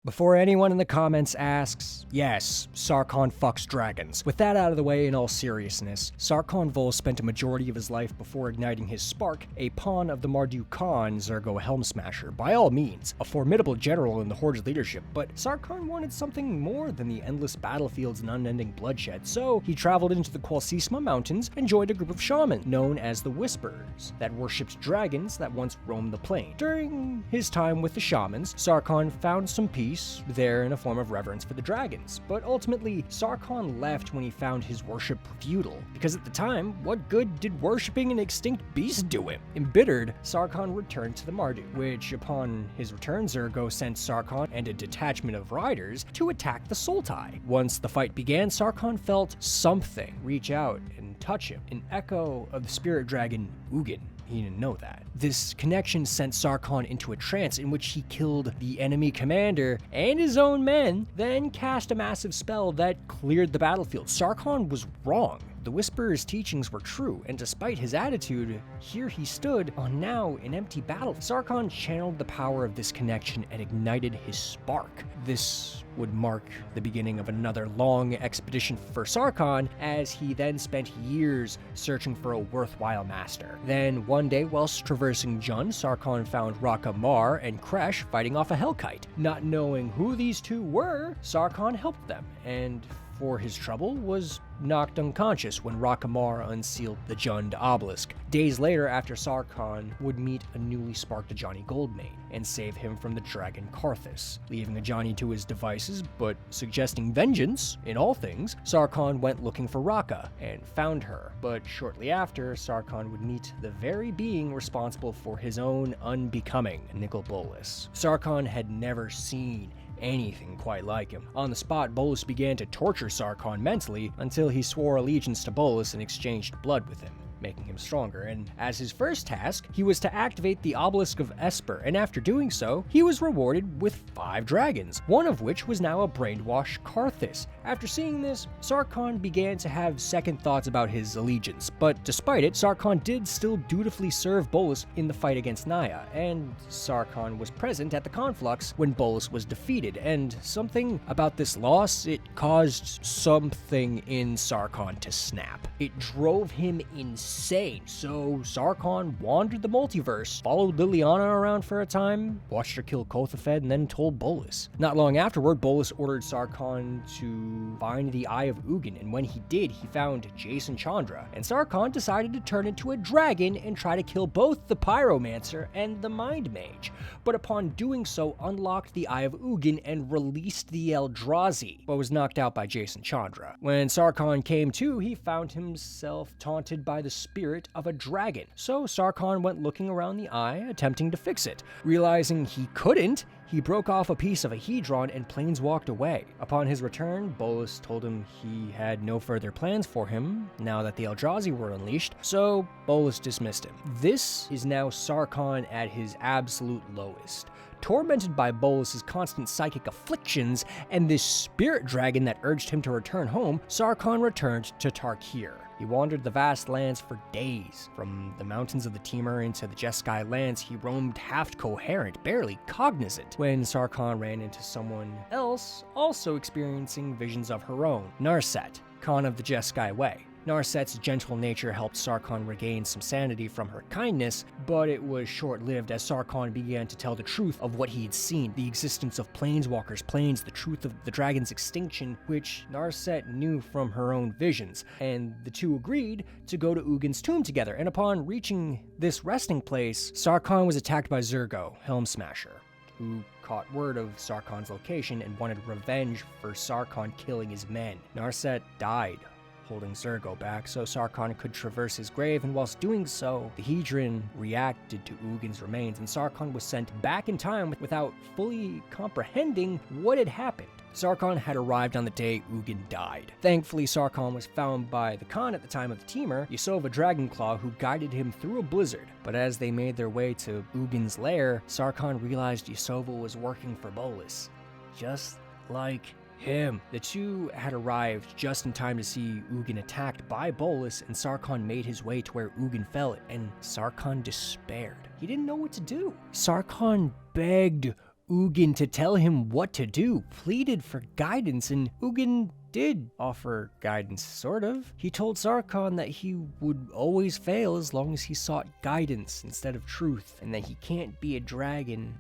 Before anyone in the comments asks, yes, Sarkhan fucks dragons. With that out of the way, in all seriousness, Sarkhan Vol spent a majority of his life before igniting his spark, a pawn of the Mardu Khan Zergo Helmsmasher, by all means, a formidable general in the Horde's leadership, but Sarkhan wanted something more than the endless battlefields and unending bloodshed, so he traveled into the Qualsisma Mountains and joined a group of shamans, known as the Whisperers, that worshipped dragons that once roamed the plain. During his time with the shamans, Sarkhan found some peace there in a form of reverence for the dragons, but ultimately, Sarkhan left when he found his worship futile, because at the time, what good did worshipping an extinct beast do him? Embittered, Sarkhan returned to the Mardu, which upon his return, Zergo sent Sarkhan and a detachment of riders to attack the Sultai. Once the fight began, Sarkhan felt something reach out and touch him, an echo of the spirit dragon Ugin. He didn't know that. This connection sent Sarkhan into a trance in which he killed the enemy commander and his own men, then cast a massive spell that cleared the battlefield. Sarkhan was wrong. The Whisperer's teachings were true, and despite his attitude, here he stood on now an empty battle. Sarkhan channeled the power of this connection and ignited his spark. This would mark the beginning of another long expedition for Sarkhan, as he then spent years searching for a worthwhile master. Then one day, whilst traversing Jund, Sarkhan found Raka Mar and Kresh fighting off a Hellkite. Not knowing who these two were, Sarkhan helped them, and for his trouble, was knocked unconscious when Rakamar unsealed the Jund obelisk. Days later, after Sarkhan would meet a newly sparked Ajani Goldmane and save him from the dragon Karthus. Leaving Ajani to his devices, but suggesting vengeance in all things, Sarkhan went looking for Raka and found her. But shortly after, Sarkhan would meet the very being responsible for his own unbecoming, Nicol Bolas. Sarkhan had never seen anything quite like him. On the spot, Bolas began to torture Sarkhan mentally until he swore allegiance to Bolas and exchanged blood with him, making him stronger, and as his first task, he was to activate the Obelisk of Esper, and after doing so, he was rewarded with 5 dragons, one of which was now a brainwashed Karthus. After seeing this, Sarkhan began to have second thoughts about his allegiance, but despite it, Sarkhan did still dutifully serve Bolas in the fight against Naya, and Sarkhan was present at the conflux when Bolas was defeated, and something about this loss, it caused something in Sarkhan to snap. It drove him insane, so Sarkhan wandered the multiverse, followed Liliana around for a time, watched her kill Kothafed, and then told Bolas. Not long afterward, Bolas ordered Sarkhan to find the Eye of Ugin, and when he did, he found Jason Chandra, and Sarkhan decided to turn into a dragon and try to kill both the Pyromancer and the Mind Mage, but upon doing so, unlocked the Eye of Ugin and released the Eldrazi, but was knocked out by Jason Chandra. When Sarkhan came to, he found himself taunted by the spirit of a dragon, so Sarkhan went looking around the eye, attempting to fix it. Realizing he couldn't, he broke off a piece of a Hedron and planeswalked away. Upon his return, Bolas told him he had no further plans for him now that the Eldrazi were unleashed, so Bolas dismissed him. This is now Sarkhan at his absolute lowest. Tormented by Bolas' constant psychic afflictions and this spirit dragon that urged him to return home, Sarkhan returned to Tarkir. He wandered the vast lands for days. From the mountains of the Temur into the Jeskai lands, he roamed half coherent, barely cognizant, when Sarkhan ran into someone else also experiencing visions of her own, Narset, Khan of the Jeskai Way. Narset's gentle nature helped Sarkhan regain some sanity from her kindness, but it was short-lived as Sarkhan began to tell the truth of what he had seen, the existence of planeswalkers, planes, the truth of the dragon's extinction, which Narset knew from her own visions, and the two agreed to go to Ugin's tomb together, and upon reaching this resting place, Sarkhan was attacked by Zergo, Helmsmasher, who caught word of Sarkhan's location and wanted revenge for Sarkhan killing his men. Narset died, holding Zergo back so Sarkhan could traverse his grave, and whilst doing so, the Hedron reacted to Ugin's remains, and Sarkhan was sent back in time without fully comprehending what had happened. Sarkhan had arrived on the day Ugin died. Thankfully, Sarkhan was found by the Khan at the time of the Temur, Yasova Dragonclaw, who guided him through a blizzard. But as they made their way to Ugin's lair, Sarkhan realized Yasova was working for Bolas, just like him. The two had arrived just in time to see Ugin attacked by Bolas, and Sarkhan made his way to where Ugin fell, and Sarkhan despaired. He didn't know what to do. Sarkhan begged Ugin to tell him what to do, pleaded for guidance, and Ugin did offer guidance, sort of. He told Sarkhan that he would always fail as long as he sought guidance instead of truth, and that he can't be the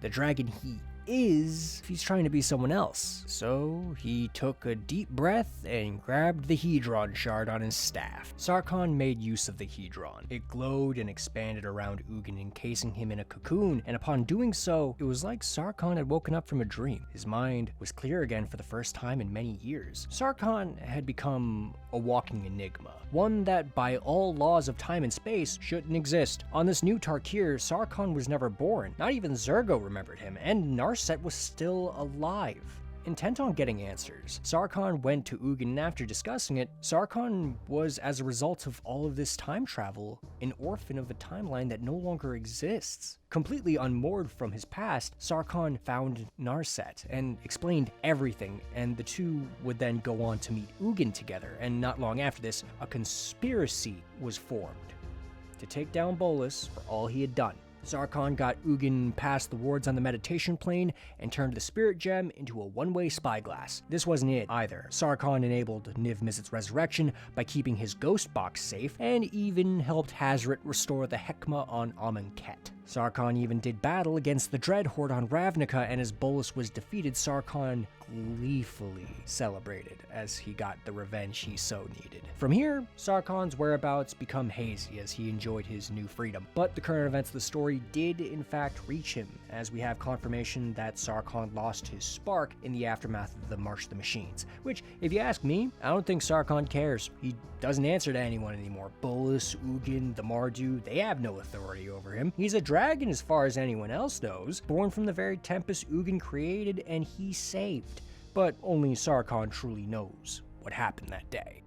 dragon he is if he's trying to be someone else. So he took a deep breath and grabbed the Hedron shard on his staff. Sarkhan made use of the Hedron. It glowed and expanded around Ugin, encasing him in a cocoon, and upon doing so, it was like Sarkhan had woken up from a dream. His mind was clear again for the first time in many years. Sarkhan had become a walking enigma, one that by all laws of time and space shouldn't exist. On this new Tarkir, Sarkhan was never born. Not even Zergo remembered him, and Narset was still alive. Intent on getting answers, Sarkhan went to Ugin, and after discussing it, Sarkhan was, as a result of all of this time travel, an orphan of a timeline that no longer exists. Completely unmoored from his past, Sarkhan found Narset and explained everything, and the two would then go on to meet Ugin together, and not long after this, a conspiracy was formed to take down Bolus for all he had done. Sarkhan got Ugin past the wards on the meditation plane and turned the spirit gem into a one-way spyglass. This wasn't it either. Sarkhan enabled Niv Mizzet's resurrection by keeping his ghost box safe, and even helped Hazret restore the Hekma on Amonkhet. Sarkhan even did battle against the Dread Horde on Ravnica, and as Bolus was defeated, Sarkhan gleefully celebrated as he got the revenge he so needed. From here, Sarkhan's whereabouts become hazy as he enjoyed his new freedom, but the current events of the story did in fact reach him, as we have confirmation that Sarkhan lost his spark in the aftermath of the March of the Machines, which, if you ask me, I don't think Sarkhan cares. He doesn't answer to anyone anymore. Bolus, Ugin, the Mardu, they have no authority over him. He's a dragon as far as anyone else knows, born from the very tempest Ugin created and he saved. But only Sarkhan truly knows what happened that day.